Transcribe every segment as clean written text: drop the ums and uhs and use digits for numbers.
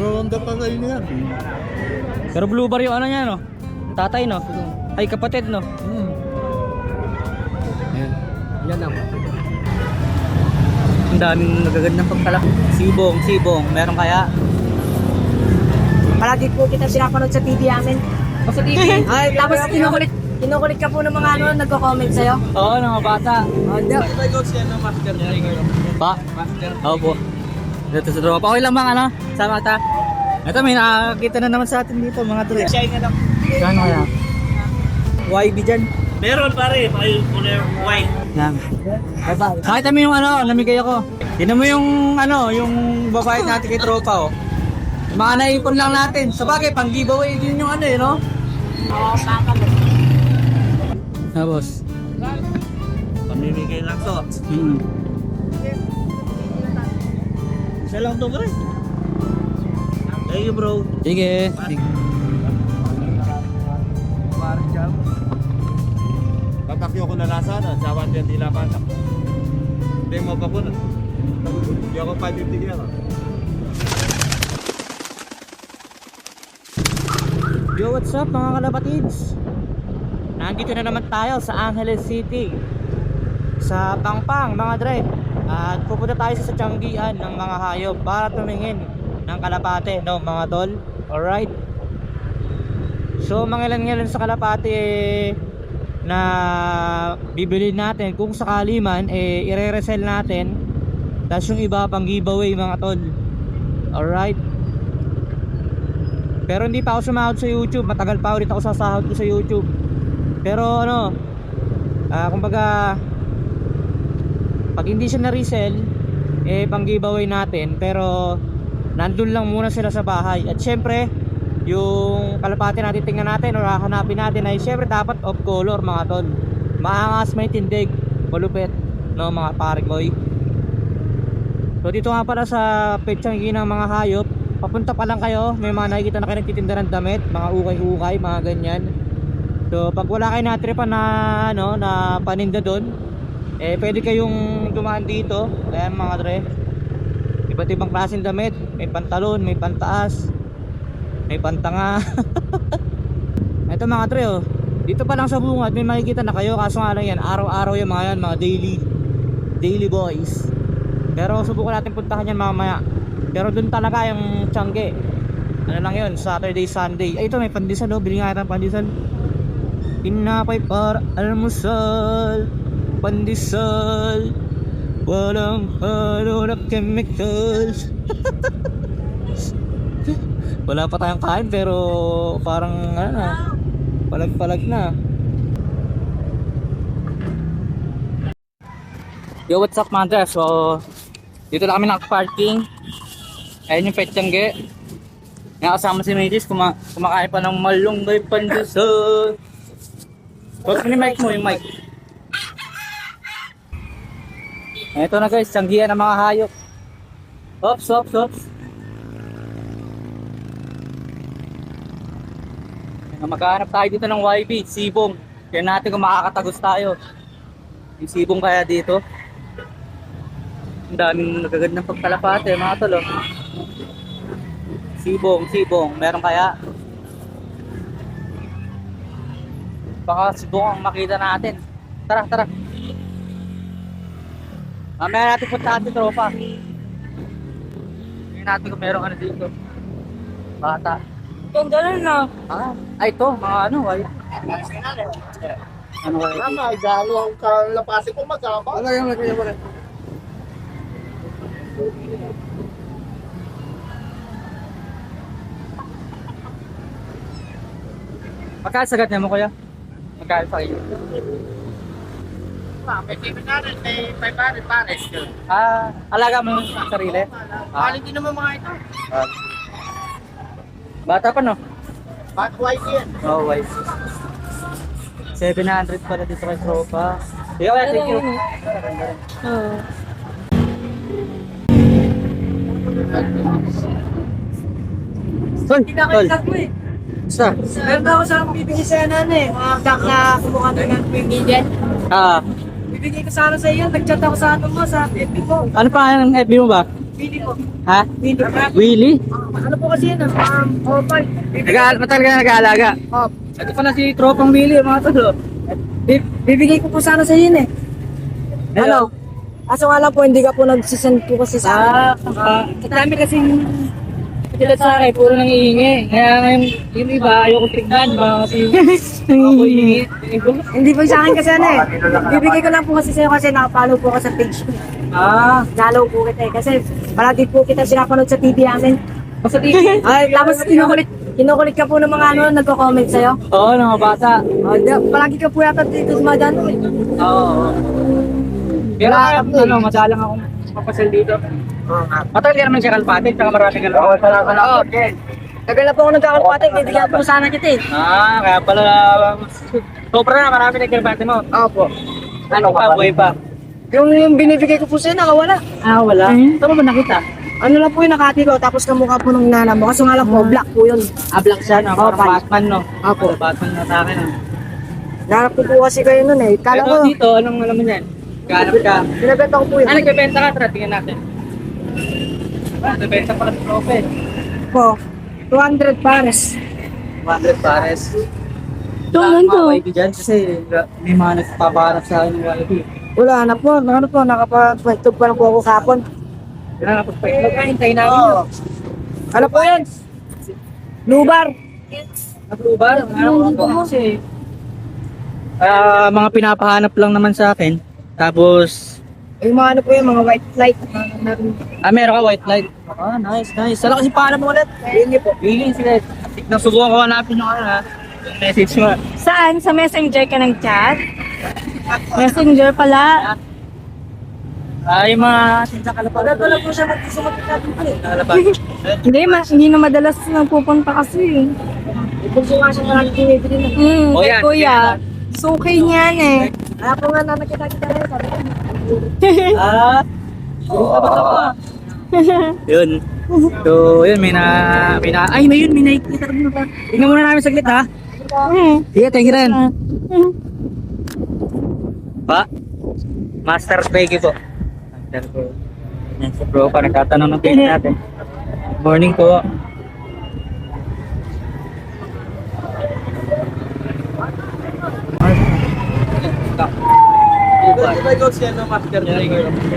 Ronda pa kayo niyan. Pero blue bar yung ano niya, no? Tatay, no? Ay, kapatid, no? Ayan. Yan ang. Ang daming nagagandang pagkalak. Sibong, meron kaya? Palagi po kita sinapanood sa TV amin. O sa TV? Ay, tapos kinukulit ka po ng mga nagko-comment sa'yo. Oo, mga bata. Oh, no. Pa? Oo po. Dito sa tropa. Okay lang bang ano? Sama ta. Ito may nakakita na naman sa atin dito mga tol. Shine na lang. Kano kaya? YB dyan. Meron pare, may color white. Yan. Nakita mo yung ano, namigay ako. Tinan mo yung ano, yung babayad natin kay tropa oh. Mga naipon lang natin. Sa bagay, pang giveaway din yung ano eh, no? Oo, pakalo. Tapos. Pamimigay lang to. Isa lang to pre. Thank you bro. Sige. Tatakyo ko na nasa na. Sawan din nila pa. Hindi mo pa po na. Hindi ako 550 yan. Yo, what's up mga kalapatids? Nandito na naman tayo sa Angeles City, sa Pangpang mga dre. At pupunta tayo sa Tianggian ng mga hayop para tumingin ng kalapate, no mga tol. Alright. So mga ilan sa kalapate na bibili natin, kung sakali man i-re-resell natin. Tapos yung iba pang giveaway mga tol. Alright. Pero hindi pa ako sumahod sa YouTube. Matagal pa ulit ako sasahod ko sa YouTube. Pero ano, kumbaga pag hindi siya na-resell, pang giveaway natin. Pero nandun lang muna sila sa bahay. At syempre yung kalapate natin tingnan natin o hahanapin natin ay syempre dapat off color mga tol. Maangas, may tindig, malupit, no mga parikoy. So dito nga pala sa Tianggian ng mga hayop, papunta pa lang kayo, may mga nakikita na kayo nagtitinda ng damit, mga ukay-ukay, mga ganyan. So pag wala kayo natripan na ano, na paninda doon, pwede kayong dumaan dito. Ayan mga dre. Iba't ibang klaseng damit, may pantalon, may pantaas, may pantanga. Ito mga dre oh. Dito pa lang sa bungad may makikita na kayo, kaso nga lang yan, araw-araw yung mga yan, mga daily boys. Pero subukan natin puntahan yan mamaya. Pero dun talaga yung Tiangge. Ano lang yun, Saturday, Sunday. Ay ito may pandesal oh, bili nga natin pandesal. Pinapay para almusal, pandesal, walang halo na chemicals. Wala pa tayong kain pero parang ano na, palag-palag na. Yo, what's up mga dre? So dito na kami naka-parking. Ayun yung Tiangge. Nakasama si Matis, kumakain pa ng malunggay pandesal. Huwag mo yung mic mo, yung mic. Ito na guys, Tianggian ng mga hayop. Ops. Maghahanap tayo dito ng YB, sibong. Kaya natin kung makakatagos tayo. Yung sibong kaya dito. Ang daming nagagandang pagkalapate mga tol oh. Sibong, meron kaya? Baka sibong ang makita natin. Tara. Mamaya natin punta natin tropa. Tingnan natin kung meron ano dito. Bata. Ang ganun na. Ay ito, mga ano ay. Ano ay? Tama, galo ang kalapate ko magkaba. Wala yung wala. Magkano sagat niya mo kuya? Magkano sa iyo? May TV natin, may 500 pares. Alaga mo yung sarili? Quality naman mga ito. Bata pa no? Back white yan. Oh, wise. 700 pala dito kay tropa. Yo, thank you. Oo. Tol, Hindi na kayo mo eh. Sa? Meron ba ako sa bibigay sa mga duck na kumukha na ng pimigyan. Ah, Bibigay ko sana sa iyo, nag-chat ako sa ano mo, sa FB ko. ano pa ang FB mo ba? Pili po. Ha? Pili. Willie? Ano po kasi yun? Opal. Matagal ka nag-aalaga. Oh, Ito pala si Tropang Willie, mga tolo. bibigay ko po sana sa yun eh. Ano? Kaso nga lang po, hindi ka po nagsisend po kasi sa Ang dami kasing sila sa akin, puro nang iingi. Kaya ngayon, yung iba, ayoko tignan, ba? Kasi ako iingi. Hindi po sa akin kasi ano eh. Bibigay ko lang po kasi sa'yo kasi nakapollow po ako sa page ko. Follow po kita eh. Kasi palagi po kita sinapanood sa TV namin. Sa TV? Ay, tapos kinukulit ka po ng mga ano, nagko-comment sa'yo. Oo, mga bata. Palagi ka po yata dito sumadano eh. Oo. Pero madalang akong papasal dito. Matagal ka naman siya kalpate, tsaka marami ka lang. Oo. Tagal na po ako nagkakalpate, bibigyan po sana kita eh. Kaya pala, sobra na, marami nagkalpate mo. Opo. Ano pa, buhay pa? Yung binibigay ko po sa'yo, nakawala. Wala. Saan mo ba nakita? Ano lang po yung nakatilo, tapos kamukha po ng nana mo. Kasi nga lang po, black po yun. Black siya, no? Parang Pal. Batman, no? Opo. Batman na sa akin, no? Nahanap ko po kasi kayo nun eh. Kala Pero ko, dito, anong alam mo yan? Ganap ka. binibenta ko po yun. Nagbebenta ka, tara, tingnan natin. Nagbebenta pa ka sa trope. Po, 200 pares. 100 pares. Ito, Wala akong mga YB dyan kasi may mga nagpapahanap sa akin ng YB. Wala na po, nakapag-tug pa lang po ako kapon. Kailangan ako pa hintayin namin. Ano po yan? Lubar. Nag-ubar? Ano ko kasi? Mga pinapahanap lang naman sa akin. Tapos, Yung mga ano po yun, mga white light. meron ka white light. Nice, nice. Sala kasi pahanap mo ulit. Hindi po. Willing, sige. Tignan, subukan ko hanapin yung ano ha. Yung message mo. Saan? Sa messenger ka ng chat? Messenger pala. Yung mga sinsa kalapag. Wala po siya magsusumagot natin po eh. Kalapag. Hindi na madalas nagpupunta kasi. Ipon ko nga siya maraming pinibili na. Oh, Kay yan, kuya. yan. Sukay niyan eh. Kaya po nga na nakita-kita na yun, sabi ko. Yun. So, yun, may nakikita ko muna pa. Tingnan muna namin saglit ha. Sige, thank you rin. Pa? Master Peggy po. Master po. Yan si bro, pa nagtatanong ng page natin. Morning po.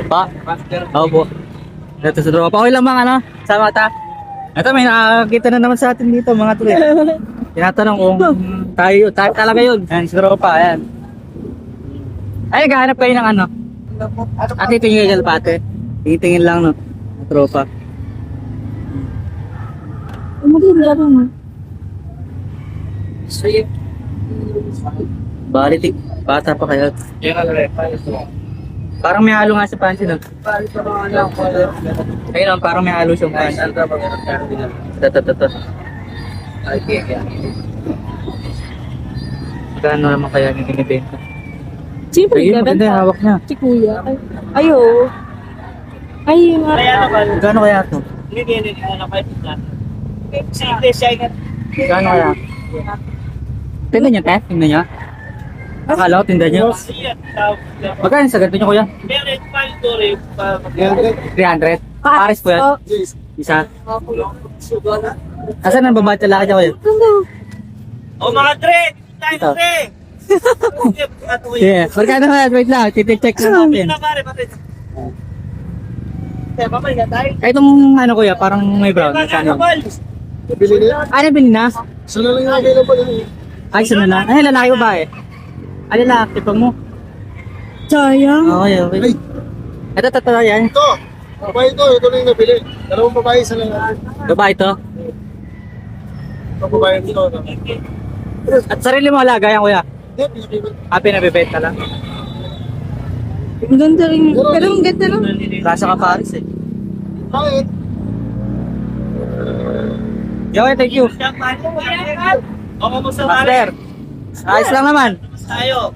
Pa? Oo po. Ito sa tropa. Okay lang mga ano? Sa mata. Ito may nakakita na naman sa atin dito mga tuloy. Tinatanong kung tayo talaga yun. Ayan, si tropa. Ayan. Ay, naghahanap kayo ng ano? At titingin kayo kalpate. Tingin lang no. Tropa. Maganda rin. Balitik. Bata pa kayo. Parang may halo nga sa pansin no? Ayun parang may halo siyang pansin. Ito. Magkano naman kaya yung binibenta? Sino Ayun, maganda yung hawak niya. Si kuya. Ayo. Ay, nga. Magkano kaya ito? Magkano kaya? Tingnan niyo, te? Tingnan niyo. Akala ko tinda niyo. Magkano sa ganito niyo, kuya? 300? Pares po yan? Isa? Asan ang babae talaka niya, kuya? O mga tre! Tayo Ito. tre! Yeah. Magkano kaya? Wait lang, titi-check na natin. pare, pare. Kaya mamay na tayo. Itong ano kuya, parang may brown. Ano? Ano bilhin na? Sino lang yung available? Ay, sino na? Ay, lalaki ba eh? Ay, lalaki pa mo. Sayang. Okay, okay. Ay, Ito, yan. ito! Babae ito lang yung nabili. Dalawang babae, isa lang. Babae to. Ito babae ito. At sarili mo alaga yan kuya. Hindi, Pinabibenta lang. Ang ganda rin. Pero ang ganda lang. Rasa ka Paris eh. Bakit? Okay, thank you. O kamusta Master. pare? Ayos lang naman. Tayo.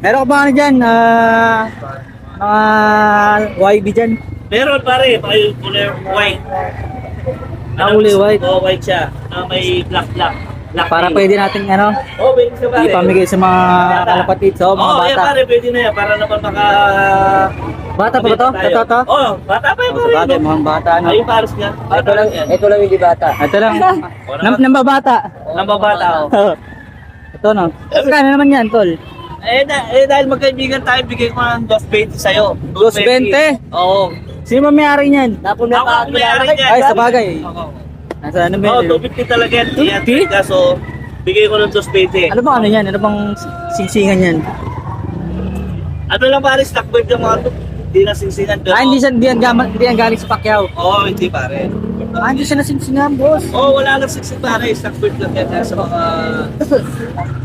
Meron ka ba ano dyan? Mga YB dyan? Meron pare, may kulay white. Kulay white? Oo, white siya. Na may black. Black Para tail. pwede nating ano, Oo, pwede siya pare. ipamigay sa mga kalapatid, so mga Oo, bata. yan pare, pwede na yan. Para naman Bata pa ba to? Ito to? Oo, bata pa yung Oh, sa bagay, mukhang bata ano. Ay, yung pares niya. Ito lang hindi bata. Ito lang. Nambabata. Nambabata ako. Ito no. Kano naman yan, tol? Dahil magkaibigan tayo, bigay ko ng 220 sa'yo. 220? Oo. Sino may-ari niyan? Ako may-ari niya. Ay, sa bagay. Oo. Nasa ano ba Oo, yun? 250 talaga yan. 250? Kaso, bigay ko ng 220. Ano bang ano yan? Ano bang singsingan yan? Ano lang pare, stock bird yung mga to. Hindi na singsingan. Pero, Hindi yan galing sa Pacquiao. Oo, hindi pare. Hindi siya nasingsingan, boss. Oo, wala lang singsing pare. Stock bird lang yan. Sa mga...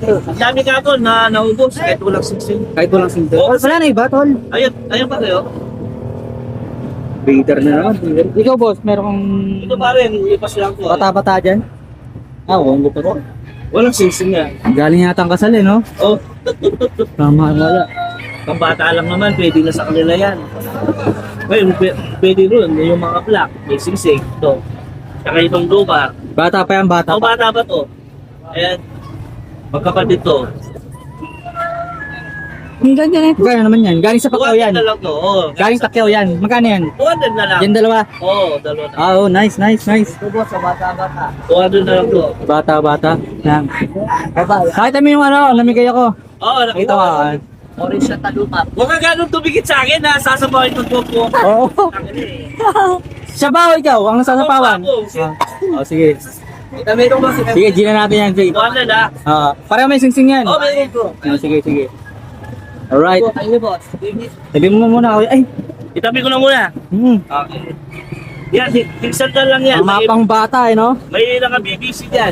Ang dami ka po na naubos. Kahit walang singsing. Kahit walang singsingan. Oo, Wala na iba, tol. Ayun pa kayo. Breeder na naman. Ikaw, boss, meron kang Ito pare, lipas lang ko. bata-bata dyan? Oo, ko pa to. Walang singsing nga. Galing yata ang kasal eh, no? Oh, Tama, wala. pambata lang naman, pwede na sa kanila yan. Ngayon, pwede rin, yung mga black, may singsing, ito. Saka itong lupa. Bata pa yan, bata O, pa. bata ba to? Ayan. Magkapatid to. Ang ganda na ito. Magkano naman yan? Galing sa Pacquiao 200 yan. na lang to. Oo. Galing sa Pacquiao yan. Magkano yan? 200 na lang. Yan dalawa. Oo, dalawa na. Oh, nice. 200 na lang to. Bata. Yan. Kahit mo yung ano, namigay ako. Oo, Nakita ka. Orange na talupa. Huwag ka ganun tumigit sa akin ha. Sasabahin ko po. Oo. Siya ba o ikaw? Ang nasasapawan? Ako. Oh, sige. Dami ko ba? Sige, G na natin yan, Jay. 200 ha. Pareho may sing-sing yan. Oo, meron ko. Sige. Alright. Sabi mo muna ako. Ay. Itabi ko na muna. Okay. Yan, tigsan na lang yan. Ang mapang bata eh, no? May naka-BBC dyan.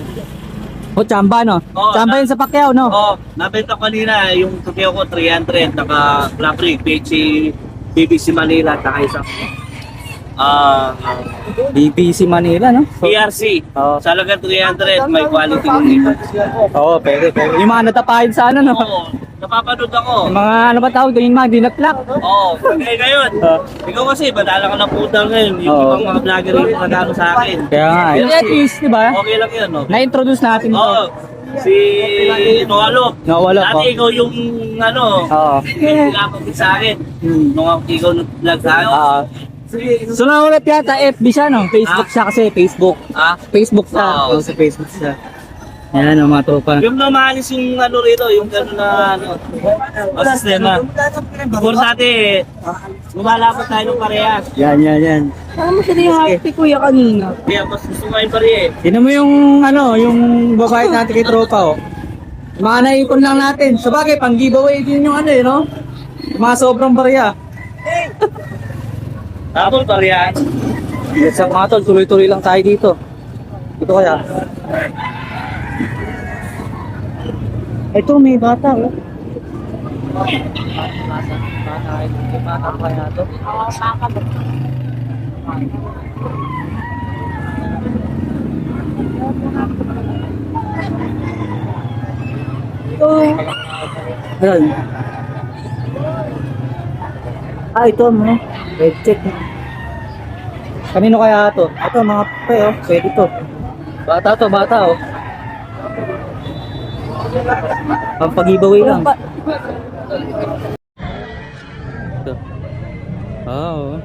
O, chamba, no? Oo, Chamba yun sa Pacquiao, no? Oo, nabenta ko kanina yung Tokyo ko 300, naka Black Rig, BBC Manila, taka isang BBC Manila, no? PRC. Oo. Sa halagang 300, may quality dito. Oo, pwede. Yung mga natapahin sa ano, no? Oo, napapanood ako. Yung mga ano ba tawag doon, yung mga dinaklak. Oo, kaya ngayon. Ikaw kasi, badala ka ng putang ngayon. Yung Oo. ibang mga vlogger yung nagano sa akin. Kaya nga, eh. At least, di ba? Okay lang yun, no? Na-introduce natin to. Oo. Si Noalo. Nawala pa. Dati ikaw yung ano, Oo. pinapagod sa akin. Nung ikaw nag-vlog sa akin. Oo. So naulat yata FB siya, no? Facebook siya kasi, Facebook. Ah? Facebook siya. Oo. Oo, sa Facebook siya. Yan, ang mga tropa. Yung namahalis yung ano rito, yung gano'n na ano, o sistema. Before dati, lumalapat tayo ng parehas. Yan. Parang masyado yung happy kuya kanina. Kaya mas gusto ko yung parehe. Tignan mo yung ano, yung babayad natin kay tropa, oh. Mga naipon lang natin. Sa bagay, pang giveaway din yung ano, eh, no? Yung mga sobrang barya. Tapos parehas. Yes, sa mga tol, tuloy-tuloy lang tayo dito. Ito kaya. Ito, may bata, oh. Bata pa kaya ito? Ayan. Ito, ano? Red check. Kanino kaya ito? Ito, mga pre, oh. Pwede to. Bata, oh. Pampag-giveaway lang. Ito. Oo.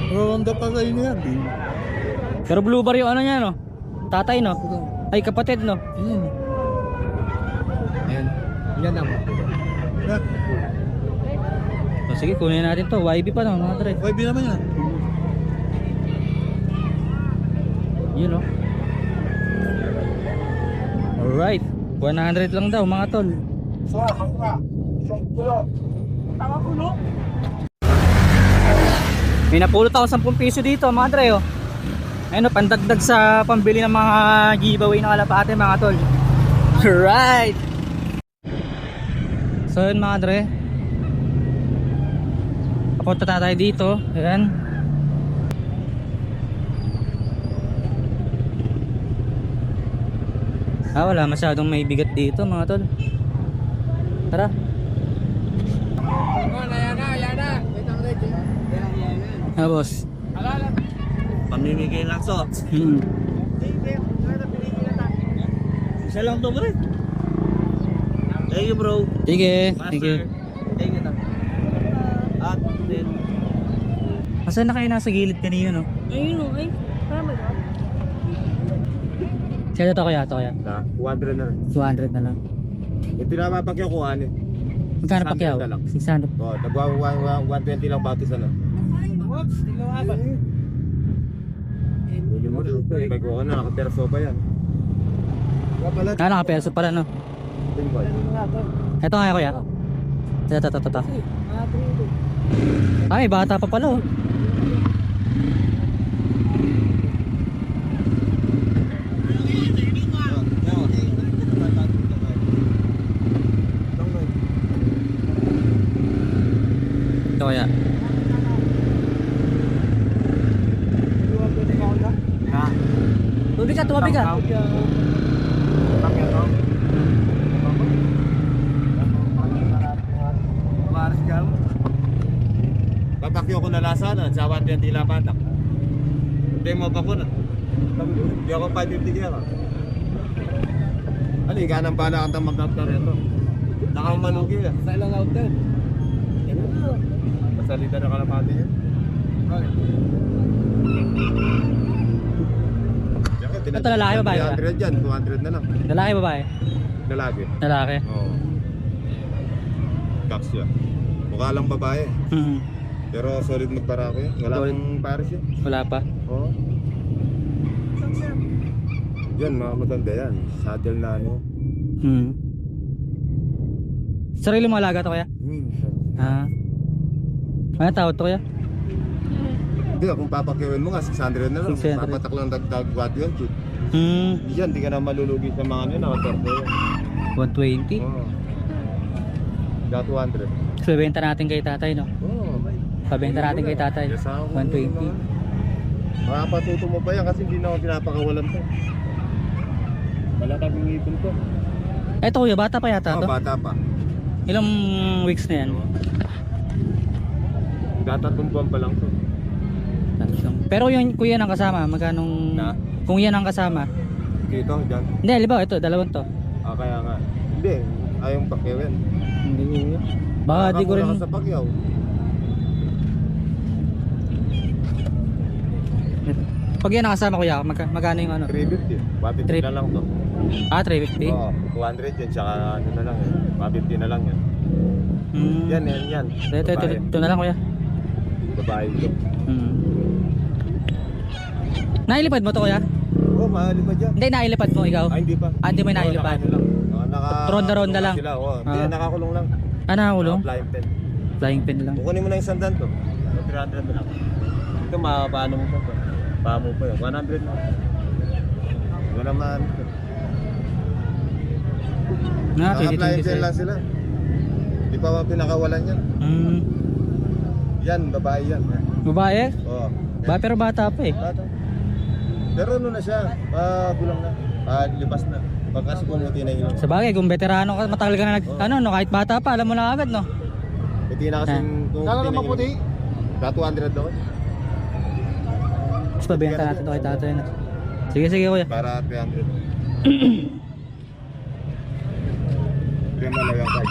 Ronda pa sa inyo yan. Pero blue bar yung ano niya, no? Tatay, no? Ay, kapatid, no? Ayan. Yan ang. So, sige, kunin natin to. YB pa, no? Mga tre. YB naman yan. Yun, no? Alright. 100 lang daw, mga tol. May napulot ako 10 piso dito, mga tre, oh. Ayun, pandagdag sa pambili ng mga giveaway ng kalapate, mga tol. Alright. So yun, mga tre. Papunta na tayo dito. Ayan. Wala masyadong may bigat dito, mga tol. Tara. Boss. Pamimigay lang so. Isa lang to bro. Thank you bro. Sige. Master. Thank you. At then, Asa na kayo nasa gilid kanina, no? Ayun o, ay. Tama ba? Kaya to kaya, to kaya. na, 200 na. 200 na lang. Ito na mapakyaw ko, ano? Magkano 600 pa kyaw? na lang. 600. Oh, nagwa 120 lang batis ano. Hindi mo rin. May ko na, nakaperso ba yan? Ah, nakaperso pala, no? Ito nga kuya. Ito. Ay, bata pa pala, oh. Ito kaya. Tubig ka. Papakyo ko na lasa na, sa 120 lang patak. Hindi mo pa ko na. Hindi ako 550 kaya ka. Ano, ika nang bala kang mag-after ito. Nakamanugi ah. Sa ilang out din? Masalita na kalapati yan. Ito lalaki, babae ba? 300 yan, 200 na lang. Lalaki babae? Lalaki. Lalaki. Oo. Caps yan. Mukha lang babae. Pero solid magparako yan. Wala Solid. pang pares yan. Wala pa. Oo. Yan, mga matanda yan. Saddle na ano. Sarili mo alaga to kaya? Ah. Ano tawad to kaya? Hindi, kung papakiwin mo nga, 600 na lang. 600. Papatak lang dagdag what yun, chip. Yan, di ka na malulugi sa mga ano, nakatorto yan. 120. Oo. Got 200. So, benta natin kay tatay, no? Oo. Pabenta natin kay tatay. Yes, ako. 120. Makapatuto mo pa yan kasi hindi na ako pinapakawalan to. Wala kaming ipon to. Eto kuya, bata pa yata Oo, to? bata pa. Ilang weeks na yan? Tatlong buwan pa lang to. Pero yung kuya nang kasama, magkanong... Na? Kung yan ang kasama. Dito, dyan. Hindi, halimbawa ito, dalawang to. Ah, kaya nga. Hindi, ayong pakiwin. Hindi kuya. Baka di ko rin... Nakakuha ka sa pakyaw. Pag yan ang kasama kuya, magkano yung ano? 350. 150 Three- na lang to. Ah, 350? Oo, 200 yun, tsaka ano na lang yun. 150 na lang yun. Hmm. Yan. Ito na lang kuya. Babae ito. Nailipad mo to kuya? Oo, mahali pa dyan. Hindi, nailipad mo ikaw? Ay, hindi pa. Ah, hindi mo nailipad? Naka, naka, Ronda-ronda lang. Sila, oo. Hindi, Ah. nakakulong lang. Ah, nakakulong? Flying pen. Flying pin lang. Kukunin mo na yung sandan to. 300 na lang. Ito, paano mo pa to? Paano mo pa yun? 100 na. Wala naman. Naka-flying pen lang sila. Hindi pa pinakawalan yan. Yan, babae yan. Babae? Oo. Pero bata pa eh. Bata. Pero ano na siya, gulang na. Lipas na. Pagkas kumuti na ilong. Sa bagay, kung veterano ka, matagal ka na ano, no, kahit bata pa, alam mo na agad, no? Hindi na kasing Kala naman puti. 200 daw. Mas pabenta natin to kay tatay na. Sige kuya. Para 300. Kaya malagang card.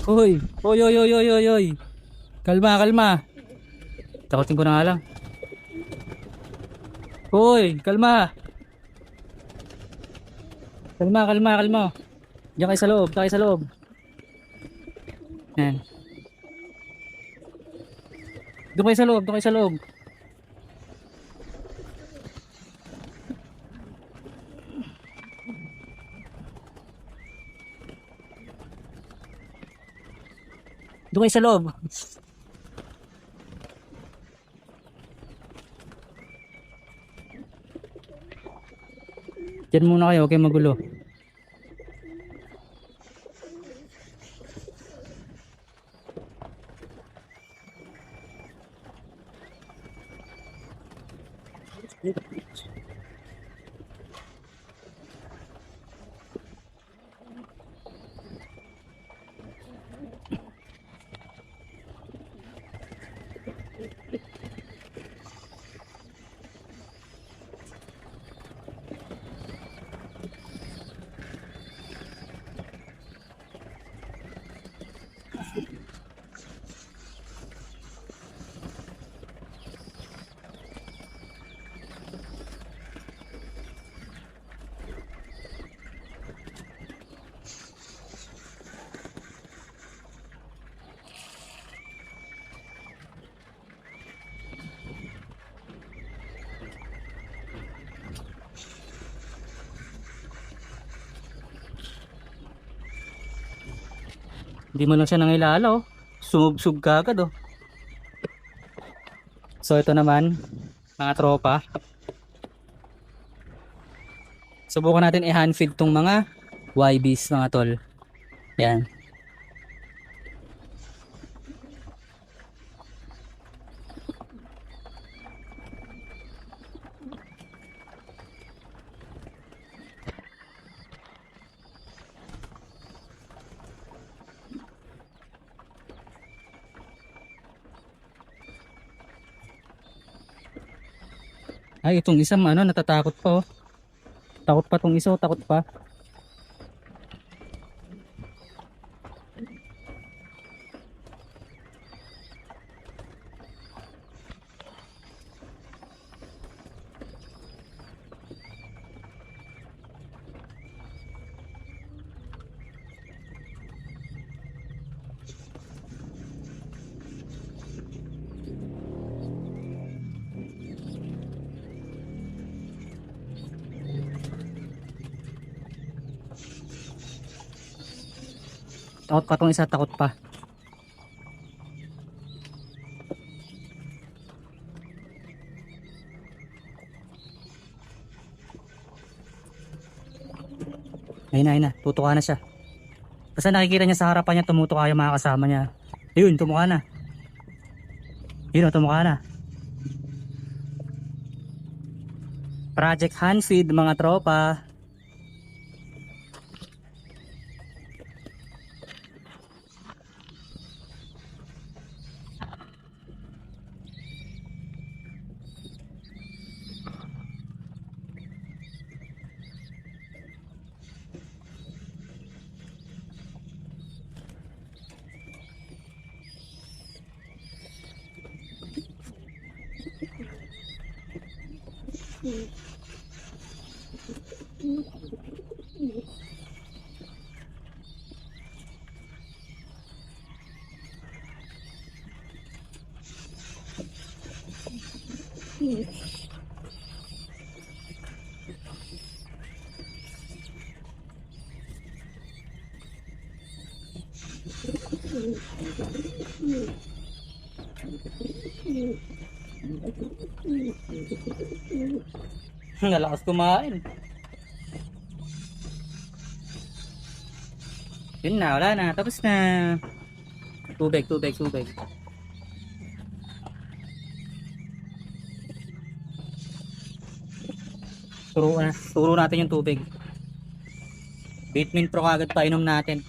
Oy. Kalma. Takutin ko na nga lang. Hoy, kalma. Diyan kayo sa loob. Yan. Doon kayo sa loob. Doon kayo sa loob. Diyan muna kayo, huwag kayong magulo. Hindi mo lang siya nangilala oh. Sumubsub ka agad oh. So ito naman, mga tropa. Subukan natin i-hand feed tong mga YBs mga tol. Yan. Ay, itong isa ano, natatakot pa oh. Takot pa tong isa, oh, takot pa. Takot pa tong isa, takot pa. Ayun na, tutuka na siya. Basta nakikita niya sa harapan niya, tumutuka yung mga kasama niya. Ayun, tumuka na. Yun, tumuka na. Project hand feed mga tropa. Nalakas kumain. Yun na, wala na. Tapos na. Tubig. Turo natin yung tubig. Vitamin Pro agad pa inom natin.